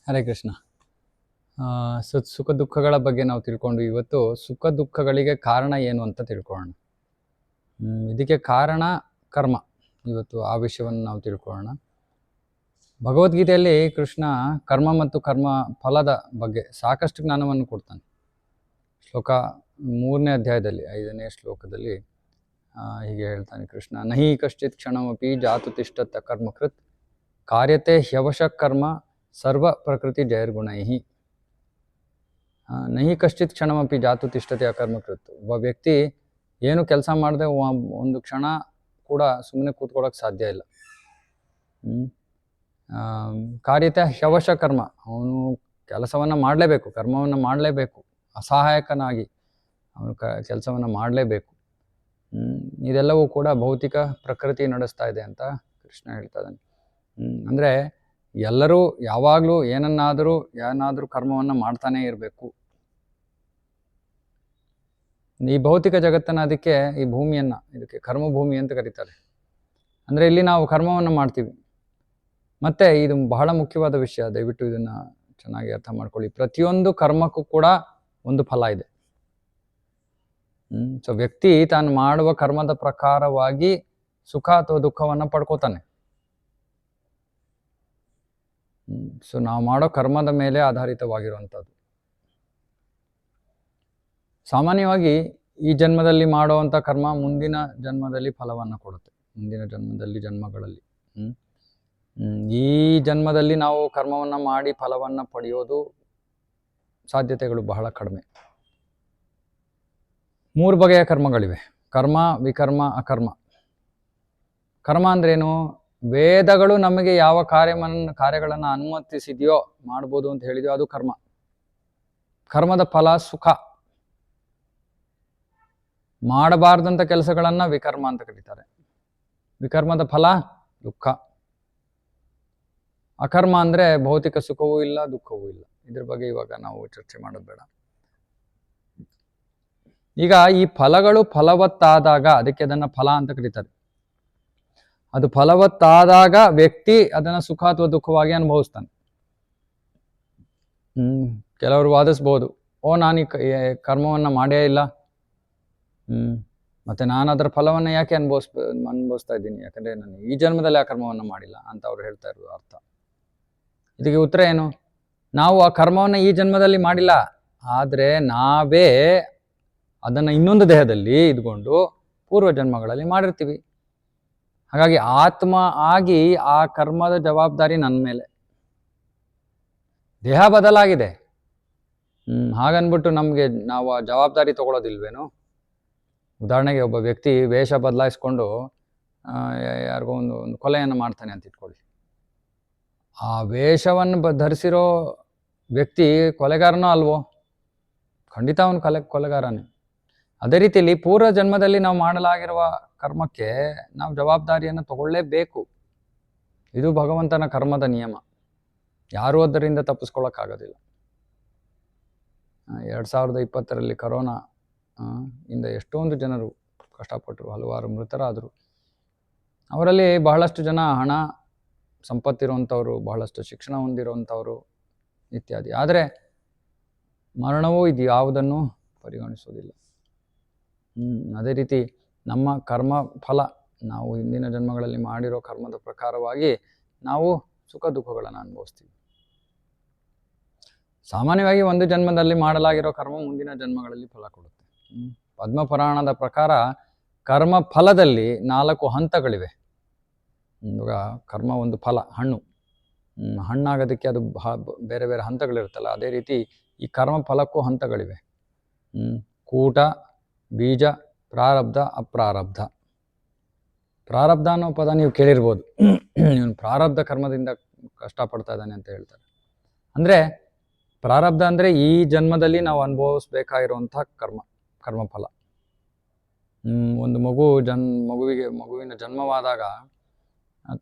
ಹರೇ ಕೃಷ್ಣ. ಸುಖ ದುಃಖಗಳ ಬಗ್ಗೆ ನಾವು ತಿಳ್ಕೊಂಡು ಇವತ್ತು ಸುಖ ದುಃಖಗಳಿಗೆ ಕಾರಣ ಏನು ಅಂತ ತಿಳ್ಕೊಳ್ಳೋಣ. ಇದಕ್ಕೆ ಕಾರಣ ಕರ್ಮ. ಇವತ್ತು ಆ ವಿಷಯವನ್ನು ನಾವು ತಿಳ್ಕೊಳ್ಳೋಣ. ಭಗವದ್ಗೀತೆಯಲ್ಲಿ ಕೃಷ್ಣ ಕರ್ಮ ಮತ್ತು ಕರ್ಮ ಫಲದ ಬಗ್ಗೆ ಸಾಕಷ್ಟು ಜ್ಞಾನವನ್ನು ಕೊಡ್ತಾನೆ. ಶ್ಲೋಕ 3ನೇ ಅಧ್ಯಾಯದಲ್ಲಿ 5ನೇ ಶ್ಲೋಕದಲ್ಲಿ ಹೀಗೆ ಹೇಳ್ತಾನೆ ಕೃಷ್ಣ: ನಹಿ ಕಶ್ಚಿತ್ ಕ್ಷಣಮಪಿ ಜಾತು ತಿಷ್ಠತ ಕರ್ಮಕೃತ್ ಕಾರ್ಯತೆ ಹ್ಯವಶ ಕರ್ಮ ಸರ್ವ ಪ್ರಕೃತಿ ಜೈರ್ಗುಣೈಹಿ. ನಹಿ ಕಶ್ಚಿತ್ ಕ್ಷಣಮಪಿ ಜಾತು ತಿಷ್ಠತೆ ಅಕರ್ಮಕೃತ್. ಒಬ್ಬ ವ್ಯಕ್ತಿ ಏನು ಕೆಲಸ ಮಾಡದೆ ಒಂದು ಕ್ಷಣ ಕೂಡ ಸುಮ್ಮನೆ ಕೂತ್ಕೊಳ್ಳೋಕೆ ಸಾಧ್ಯ ಇಲ್ಲ. ಕಾರ್ಯತೆ ಹ್ಯವಶ ಕರ್ಮ, ಅವನು ಕೆಲಸವನ್ನು ಮಾಡಲೇಬೇಕು, ಕರ್ಮವನ್ನು ಮಾಡಲೇಬೇಕು, ಅಸಹಾಯಕನಾಗಿ ಅವನು ಕೆಲಸವನ್ನು ಮಾಡಲೇಬೇಕು. ಇದೆಲ್ಲವೂ ಕೂಡ ಭೌತಿಕ ಪ್ರಕೃತಿ ನಡೆಸ್ತಾ ಇದೆ ಅಂತ ಕೃಷ್ಣ ಹೇಳ್ತಾ ಇದ್ದಾನೆ. ಅಂದರೆ ಎಲ್ಲರೂ ಯಾವಾಗಲೂ ಏನಾದರೂ ಕರ್ಮವನ್ನು ಮಾಡ್ತಾನೇ ಇರಬೇಕು. ಈ ಭೌತಿಕ ಜಗತ್ತನ್ನು ಅದಕ್ಕೆ ಈ ಭೂಮಿಯನ್ನು ಇದಕ್ಕೆ ಕರ್ಮಭೂಮಿ ಅಂತ ಕರೀತಾರೆ. ಅಂದರೆ ಇಲ್ಲಿ ನಾವು ಕರ್ಮವನ್ನು ಮಾಡ್ತೀವಿ. ಮತ್ತು ಇದು ಬಹಳ ಮುಖ್ಯವಾದ ವಿಷಯ, ದಯವಿಟ್ಟು ಇದನ್ನು ಚೆನ್ನಾಗಿ ಅರ್ಥ ಮಾಡ್ಕೊಳ್ಳಿ. ಪ್ರತಿಯೊಂದು ಕರ್ಮಕ್ಕೂ ಕೂಡ ಒಂದು ಫಲ ಇದೆ. ಸೊ ವ್ಯಕ್ತಿ ತಾನು ಮಾಡುವ ಕರ್ಮದ ಪ್ರಕಾರವಾಗಿ ಸುಖ ಅಥವಾ ದುಃಖವನ್ನು ಪಡ್ಕೋತಾನೆ. ಸೊ ನಾವು ಮಾಡೋ ಕರ್ಮದ ಮೇಲೆ ಆಧಾರಿತವಾಗಿರುವಂಥದ್ದು. ಸಾಮಾನ್ಯವಾಗಿ ಈ ಜನ್ಮದಲ್ಲಿ ಮಾಡುವಂಥ ಕರ್ಮ ಮುಂದಿನ ಜನ್ಮದಲ್ಲಿ ಫಲವನ್ನು ಕೊಡುತ್ತೆ. ಮುಂದಿನ ಜನ್ಮಗಳಲ್ಲಿ ಈ ಜನ್ಮದಲ್ಲಿ ನಾವು ಕರ್ಮವನ್ನು ಮಾಡಿ ಫಲವನ್ನು ಪಡೆಯೋದು ಸಾಧ್ಯತೆಗಳು ಬಹಳ ಕಡಿಮೆ. 3 ಬಗೆಯ ಕರ್ಮಗಳಿವೆ: ಕರ್ಮ, ವಿಕರ್ಮ, ಅಕರ್ಮ. ಕರ್ಮ ಅಂದ್ರೇನು? ವೇದಗಳು ನಮಗೆ ಯಾವ ಕಾರ್ಯಗಳನ್ನು ಅನುಮತಿಸಿದೆಯೋ, ಮಾಡ್ಬೋದು ಅಂತ ಹೇಳಿದೆಯೋ ಅದು ಕರ್ಮ. ಕರ್ಮದ ಫಲ ಸುಖ. ಮಾಡಬಾರ್ದಂಥ ಕೆಲಸಗಳನ್ನು ವಿಕರ್ಮ ಅಂತ ಕರೀತಾರೆ. ವಿಕರ್ಮದ ಫಲ ದುಃಖ. ಅಕರ್ಮ ಅಂದರೆ ಭೌತಿಕ ಸುಖವೂ ಇಲ್ಲ, ದುಃಖವೂ ಇಲ್ಲ. ಇದ್ರ ಬಗ್ಗೆ ಇವಾಗ ನಾವು ಚರ್ಚೆ ಮಾಡೋದು ಬೇಡ. ಈಗ ಈ ಫಲಗಳು ಫಲವತ್ತಾದಾಗ ಅದಕ್ಕೆ ಅದನ್ನು ಫಲ ಅಂತ ಕರೀತಾರೆ. ಅದು ಫಲವತ್ತಾದಾಗ ವ್ಯಕ್ತಿ ಅದನ್ನು ಸುಖ ಅಥವಾ ದುಃಖವಾಗಿ ಅನುಭವಿಸ್ತಾನೆ. ಕೆಲವರು ವಾದಿಸ್ಬೋದು, ನಾನು ಈ ಕರ್ಮವನ್ನು ಮಾಡೇ ಇಲ್ಲ, ಮತ್ತೆ ನಾನು ಅದರ ಫಲವನ್ನು ಯಾಕೆ ಅನುಭವಿಸ್ತಾ ಇದ್ದೀನಿ, ಯಾಕಂದರೆ ನಾನು ಈ ಜನ್ಮದಲ್ಲಿ ಆ ಕರ್ಮವನ್ನು ಮಾಡಿಲ್ಲ ಅಂತ ಅವ್ರು ಹೇಳ್ತಾ ಇರೋದು ಅರ್ಥ. ಇದಕ್ಕೆ ಉತ್ತರ ಏನು? ನಾವು ಆ ಕರ್ಮವನ್ನು ಈ ಜನ್ಮದಲ್ಲಿ ಮಾಡಿಲ್ಲ, ಆದರೆ ನಾವೇ ಅದನ್ನು ಇನ್ನೊಂದು ದೇಹದಲ್ಲಿ ಇದ್ಕೊಂಡು ಪೂರ್ವ ಜನ್ಮಗಳಲ್ಲಿ ಮಾಡಿರ್ತೀವಿ. ಹಾಗಾಗಿ ಆತ್ಮ ಆಗಿ ಆ ಕರ್ಮದ ಜವಾಬ್ದಾರಿ ನನ್ನ ಮೇಲೆ. ದೇಹ ಬದಲಾಗಿದೆ, ಹಾಗನ್ಬಿಟ್ಟು ನಾವು ಆ ಜವಾಬ್ದಾರಿ ತಗೊಳ್ಳೋದಿಲ್ವೇನೋ? ಉದಾಹರಣೆಗೆ ಒಬ್ಬ ವ್ಯಕ್ತಿ ವೇಷ ಬದಲಾಯಿಸ್ಕೊಂಡು ಯಾರಿಗೋ ಒಂದು ಕೊಲೆಯನ್ನು ಮಾಡ್ತಾನೆ ಅಂತ ಇಟ್ಕೊಳ್ಳಿ. ಆ ವೇಷವನ್ನು ಧರಿಸಿರೋ ವ್ಯಕ್ತಿ ಕೊಲೆಗಾರನೋ ಅಲ್ವೋ? ಖಂಡಿತ ಅವನು ಕೊಲೆಗಾರನೇ. ಅದೇ ರೀತಿಯಲ್ಲಿ ಪೂರ್ವ ಜನ್ಮದಲ್ಲಿ ನಾವು ಮಾಡಲಾಗಿರುವ ಕರ್ಮಕ್ಕೆ ನಾವು ಜವಾಬ್ದಾರಿಯನ್ನು ತಗೊಳ್ಳೇಬೇಕು. ಇದು ಭಗವಂತನ ಕರ್ಮದ ನಿಯಮ. ಯಾರೂ ಅದರಿಂದ ತಪ್ಪಿಸ್ಕೊಳ್ಳೋಕ್ಕಾಗೋದಿಲ್ಲ. 2020ರಲ್ಲಿ ಕೊರೋನಾ ಇಂದ ಎಷ್ಟೊಂದು ಜನರು ಕಷ್ಟಪಟ್ಟರು, ಹಲವಾರು ಮೃತರಾದರು. ಅವರಲ್ಲಿ ಬಹಳಷ್ಟು ಜನ ಹಣ ಸಂಪತ್ತಿರುವಂಥವ್ರು, ಬಹಳಷ್ಟು ಶಿಕ್ಷಣ ಹೊಂದಿರುವಂಥವ್ರು ಇತ್ಯಾದಿ. ಆದರೆ ಮರಣವೂ ಇದು ಯಾವುದನ್ನು ಪರಿಗಣಿಸೋದಿಲ್ಲ. ಅದೇ ರೀತಿ ನಮ್ಮ ಕರ್ಮ ಫಲ, ನಾವು ಹಿಂದಿನ ಜನ್ಮಗಳಲ್ಲಿ ಮಾಡಿರೋ ಕರ್ಮದ ಪ್ರಕಾರವಾಗಿ ನಾವು ಸುಖ ದುಃಖಗಳನ್ನು ಅನುಭವಿಸ್ತೀವಿ. ಸಾಮಾನ್ಯವಾಗಿ ಒಂದು ಜನ್ಮದಲ್ಲಿ ಮಾಡಲಾಗಿರೋ ಕರ್ಮ ಮುಂದಿನ ಜನ್ಮಗಳಲ್ಲಿ ಫಲ ಕೊಡುತ್ತೆ. ಪದ್ಮಪುರಾಣದ ಪ್ರಕಾರ ಕರ್ಮ ಫಲದಲ್ಲಿ 4 ಹಂತಗಳಿವೆ. ಇವಾಗ ಕರ್ಮ ಒಂದು ಫಲ, ಹಣ್ಣಾಗೋದಕ್ಕೆ ಅದು ಬೇರೆ ಬೇರೆ ಹಂತಗಳಿರುತ್ತಲ್ಲ, ಅದೇ ರೀತಿ ಈ ಕರ್ಮ ಫಲಕ್ಕೂ ಹಂತಗಳಿವೆ. ಕೂಟ, ಬೀಜ, ಪ್ರಾರಬ್ಧ, ಅಪ್ರಾರಬ್ಧ. ಪ್ರಾರಬ್ಧ ಅನ್ನೋ ಪದ ನೀವು ಕೇಳಿರ್ಬೋದು. ಇವನು ಪ್ರಾರಬ್ಧ ಕರ್ಮದಿಂದ ಕಷ್ಟಪಡ್ತಾ ಇದ್ದಾನೆ ಅಂತ ಹೇಳ್ತಾರೆ. ಅಂದರೆ ಪ್ರಾರಬ್ಧ ಅಂದರೆ ಈ ಜನ್ಮದಲ್ಲಿ ನಾವು ಅನುಭವಿಸ್ಬೇಕಾಗಿರುವಂಥ ಕರ್ಮಫಲ. ಒಂದು ಮಗುವಿನ ಜನ್ಮವಾದಾಗ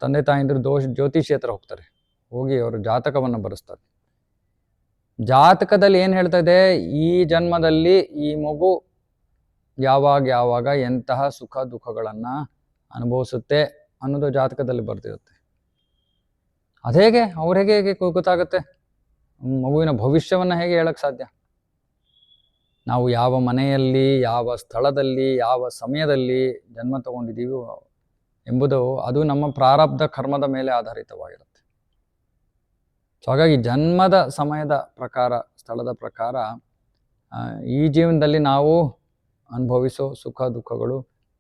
ತಂದೆ ತಾಯಿಂದರು ಜ್ಯೋತಿಷಿ ಹತ್ರ ಹೋಗ್ತಾರೆ. ಹೋಗಿ ಅವರು ಜಾತಕವನ್ನು ಬರೆಸ್ತಾರೆ. ಜಾತಕದಲ್ಲಿ ಏನು ಹೇಳ್ತಾ ಇದೆ, ಈ ಜನ್ಮದಲ್ಲಿ ಈ ಮಗು ಯಾವಾಗ ಎಂತಹ ಸುಖ ದುಃಖಗಳನ್ನು ಅನುಭವಿಸುತ್ತೆ ಅನ್ನೋದು ಜಾತಕದಲ್ಲಿ ಬರ್ತಿರುತ್ತೆ. ಅದೇಗೆ ಅವ್ರು ಹೇಗೆ ಗೊತ್ತಾಗುತ್ತೆ? ಮಗುವಿನ ಭವಿಷ್ಯವನ್ನು ಹೇಗೆ ಹೇಳಕ್ಕೆ ಸಾಧ್ಯ? ನಾವು ಯಾವ ಮನೆಯಲ್ಲಿ, ಯಾವ ಸ್ಥಳದಲ್ಲಿ, ಯಾವ ಸಮಯದಲ್ಲಿ ಜನ್ಮ ತಗೊಂಡಿದ್ದೀವಿ ಎಂಬುದು ಅದು ನಮ್ಮ ಪ್ರಾರಬ್ಧ ಕರ್ಮದ ಮೇಲೆ ಆಧಾರಿತವಾಗಿರುತ್ತೆ. ಸೊ ಹಾಗಾಗಿ ಜನ್ಮದ ಸಮಯದ ಪ್ರಕಾರ, ಸ್ಥಳದ ಪ್ರಕಾರ ಈ ಜೀವನದಲ್ಲಿ ನಾವು ಅನುಭವಿಸೋ ಸುಖ ದುಃಖಗಳು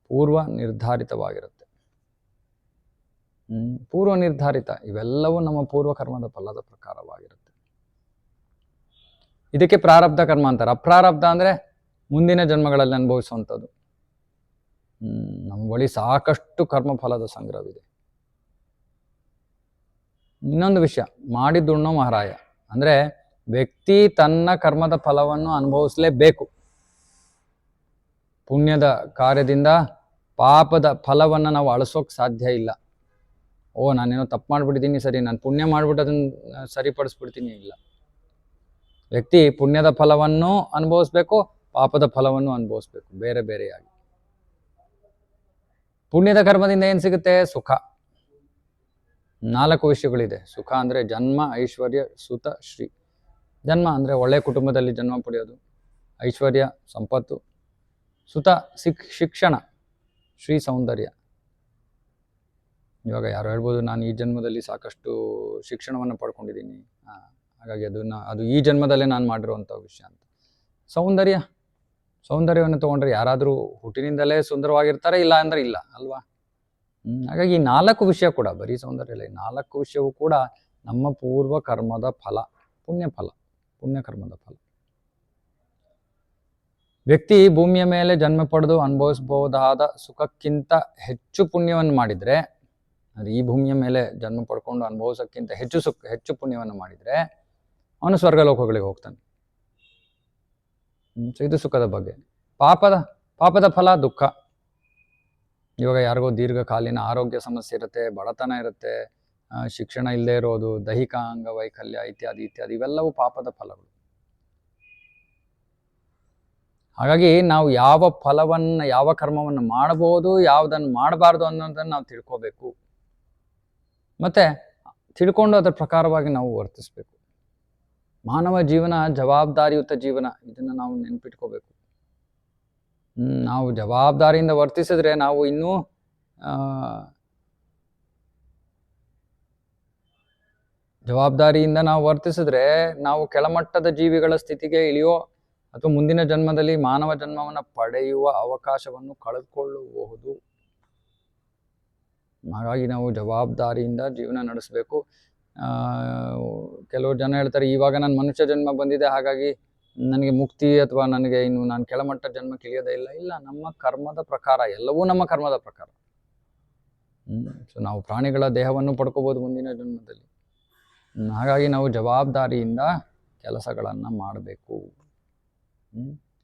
ಪೂರ್ವ ನಿರ್ಧಾರಿತವಾಗಿರುತ್ತೆ. ಪೂರ್ವ ನಿರ್ಧಾರಿತ, ಇವೆಲ್ಲವೂ ನಮ್ಮ ಪೂರ್ವ ಕರ್ಮದ ಫಲದ ಪ್ರಕಾರವಾಗಿರುತ್ತೆ. ಇದಕ್ಕೆ ಪ್ರಾರಬ್ಧ ಕರ್ಮ ಅಂತಾರೆ. ಅಪ್ರಾರಬ್ಧ ಅಂದರೆ ಮುಂದಿನ ಜನ್ಮಗಳಲ್ಲಿ ಅನುಭವಿಸುವಂಥದ್ದು. ನಮ್ಮ ಬಳಿ ಸಾಕಷ್ಟು ಕರ್ಮಫಲದ ಸಂಗ್ರಹವಿದೆ. ಇನ್ನೊಂದು ವಿಷಯ, ಮಾಡಿದ್ದುಣ್ಣೋ ಮಹಾರಾಯ ಅಂದರೆ ವ್ಯಕ್ತಿ ತನ್ನ ಕರ್ಮದ ಫಲವನ್ನು ಅನುಭವಿಸಲೇಬೇಕು. ಪುಣ್ಯದ ಕಾರ್ಯದಿಂದ ಪಾಪದ ಫಲವನ್ನು ನಾವು ಅಳಿಸೋಕೆ ಸಾಧ್ಯ ಇಲ್ಲ. ನಾನೇನೋ ತಪ್ಪು ಮಾಡಿಬಿಟ್ಟಿದ್ದೀನಿ, ಸರಿ ನಾನು ಪುಣ್ಯ ಮಾಡಿಬಿಟ್ಟು ಅದನ್ನು ಸರಿಪಡಿಸ್ಬಿಡ್ತೀನಿ, ಇಲ್ಲ. ವ್ಯಕ್ತಿ ಪುಣ್ಯದ ಫಲವನ್ನು ಅನುಭವಿಸ್ಬೇಕು, ಪಾಪದ ಫಲವನ್ನು ಅನುಭವಿಸ್ಬೇಕು, ಬೇರೆ ಬೇರೆಯಾಗಿ. ಪುಣ್ಯದ ಕರ್ಮದಿಂದ ಏನು ಸಿಗುತ್ತೆ? ಸುಖ. 4 ವಿಷಯಗಳಿದೆ. ಸುಖ ಅಂದರೆ ಜನ್ಮ, ಐಶ್ವರ್ಯ, ಸುತ, ಶ್ರೀ. ಜನ್ಮ ಅಂದರೆ ಒಳ್ಳೆಯ ಕುಟುಂಬದಲ್ಲಿ ಜನ್ಮ ಪಡೆಯೋದು, ಐಶ್ವರ್ಯ ಸಂಪತ್ತು, ಸುತ ಶಿಕ್ಷಣ, ಶ್ರೀ ಸೌಂದರ್ಯ. ಇವಾಗ ಯಾರು ಹೇಳ್ಬೋದು, ನಾನು ಈ ಜನ್ಮದಲ್ಲಿ ಸಾಕಷ್ಟು ಶಿಕ್ಷಣವನ್ನು ಪಡ್ಕೊಂಡಿದ್ದೀನಿ, ಹಾಗಾಗಿ ಅದು ಈ ಜನ್ಮದಲ್ಲೇ ನಾನು ಮಾಡಿರುವಂಥ ವಿಷಯ ಅಂತ. ಸೌಂದರ್ಯವನ್ನು ತೊಗೊಂಡ್ರೆ ಯಾರಾದರೂ ಹುಟ್ಟಿನಿಂದಲೇ ಸುಂದರವಾಗಿರ್ತಾರೆ, ಇಲ್ಲ ಅಂದರೆ ಇಲ್ಲ ಅಲ್ವಾ? ಹಾಗಾಗಿ ಈ 4 ವಿಷಯ ಕೂಡ, ಬರೀ ಸೌಂದರ್ಯ ಇಲ್ಲ, ಈ 4 ವಿಷಯವೂ ಕೂಡ ನಮ್ಮ ಪೂರ್ವ ಕರ್ಮದ ಫಲ, ಪುಣ್ಯಕರ್ಮದ ಫಲ. ವ್ಯಕ್ತಿ ಭೂಮಿಯ ಮೇಲೆ ಜನ್ಮ ಪಡೆದು ಅನುಭವಿಸಬಹುದಾದ ಸುಖಕ್ಕಿಂತ ಹೆಚ್ಚು ಪುಣ್ಯವನ್ನು ಮಾಡಿದರೆ, ಅಂದರೆ ಈ ಭೂಮಿಯ ಮೇಲೆ ಜನ್ಮ ಪಡ್ಕೊಂಡು ಅನುಭವಿಸೋಕ್ಕಿಂತ ಹೆಚ್ಚು ಪುಣ್ಯವನ್ನು ಮಾಡಿದರೆ ಅವನು ಸ್ವರ್ಗಲೋಕಗಳಿಗೆ ಹೋಗ್ತಾನೆ. ಸೊ ಇದು ಸುಖದ ಬಗ್ಗೆ. ಪಾಪದ ಫಲ ದುಃಖ. ಇವಾಗ ಯಾರಿಗೋ ದೀರ್ಘಕಾಲೀನ ಆರೋಗ್ಯ ಸಮಸ್ಯೆ ಇರುತ್ತೆ, ಬಡತನ ಇರುತ್ತೆ, ಶಿಕ್ಷಣ ಇಲ್ಲದೆ ಇರೋದು, ದೈಹಿಕ ಅಂಗವೈಕಲ್ಯ ಇತ್ಯಾದಿ ಇವೆಲ್ಲವೂ ಪಾಪದ ಫಲಗಳು. ಹಾಗಾಗಿ ನಾವು ಯಾವ ಕರ್ಮವನ್ನು ಮಾಡಬಹುದು, ಯಾವುದನ್ನು ಮಾಡಬಾರ್ದು ಅನ್ನೋದನ್ನು ನಾವು ತಿಳ್ಕೋಬೇಕು. ಮತ್ತೆ ತಿಳ್ಕೊಂಡು ಅದರ ಪ್ರಕಾರವಾಗಿ ನಾವು ವರ್ತಿಸಬೇಕು. ಮಾನವ ಜೀವನ ಜವಾಬ್ದಾರಿಯುತ ಜೀವನ, ಇದನ್ನು ನಾವು ನೆನ್ಪಿಟ್ಕೋಬೇಕು. ನಾವು ಜವಾಬ್ದಾರಿಯಿಂದ ವರ್ತಿಸಿದ್ರೆ ನಾವು ಇನ್ನೂ ಜವಾಬ್ದಾರಿಯಿಂದ ನಾವು ವರ್ತಿಸಿದ್ರೆ ನಾವು ಕೆಳಮಟ್ಟದ ಜೀವಿಗಳ ಸ್ಥಿತಿಗೆ ಇಳಿಯೋ ಅಥವಾ ಮುಂದಿನ ಜನ್ಮದಲ್ಲಿ ಮಾನವ ಜನ್ಮವನ್ನು ಪಡೆಯುವ ಅವಕಾಶವನ್ನು ಕಳೆದುಕೊಳ್ಳಬಹುದು. ಹಾಗಾಗಿ ನಾವು ಜವಾಬ್ದಾರಿಯಿಂದ ಜೀವನ ನಡೆಸಬೇಕು. ಕೆಲವು ಜನ ಹೇಳ್ತಾರೆ, ಇವಾಗ ನಾನು ಮನುಷ್ಯ ಜನ್ಮ ಬಂದಿದೆ, ಹಾಗಾಗಿ ನನಗೆ ಮುಕ್ತಿ ಅಥವಾ ನನಗೆ ಇನ್ನು ನಾನು ಕೆಳಮಟ್ಟ ಜನ್ಮಕ್ಕೆ ಇಳಿಯೋದೇ ಇಲ್ಲ. ನಮ್ಮ ಕರ್ಮದ ಪ್ರಕಾರ, ಎಲ್ಲವೂ ನಮ್ಮ ಕರ್ಮದ ಪ್ರಕಾರ. ಸೊ ನಾವು ಪ್ರಾಣಿಗಳ ದೇಹವನ್ನು ಪಡ್ಕೋಬೋದು ಮುಂದಿನ ಜನ್ಮದಲ್ಲಿ. ಹಾಗಾಗಿ ನಾವು ಜವಾಬ್ದಾರಿಯಿಂದ ಕೆಲಸಗಳನ್ನು ಮಾಡಬೇಕು.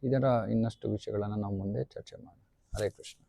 ಇದರ ಇನ್ನಷ್ಟು ವಿಷಯಗಳನ್ನು ನಾವು ಮುಂದೆ ಚರ್ಚೆ ಮಾಡೋಣ. ಹರೇ ಕೃಷ್ಣ.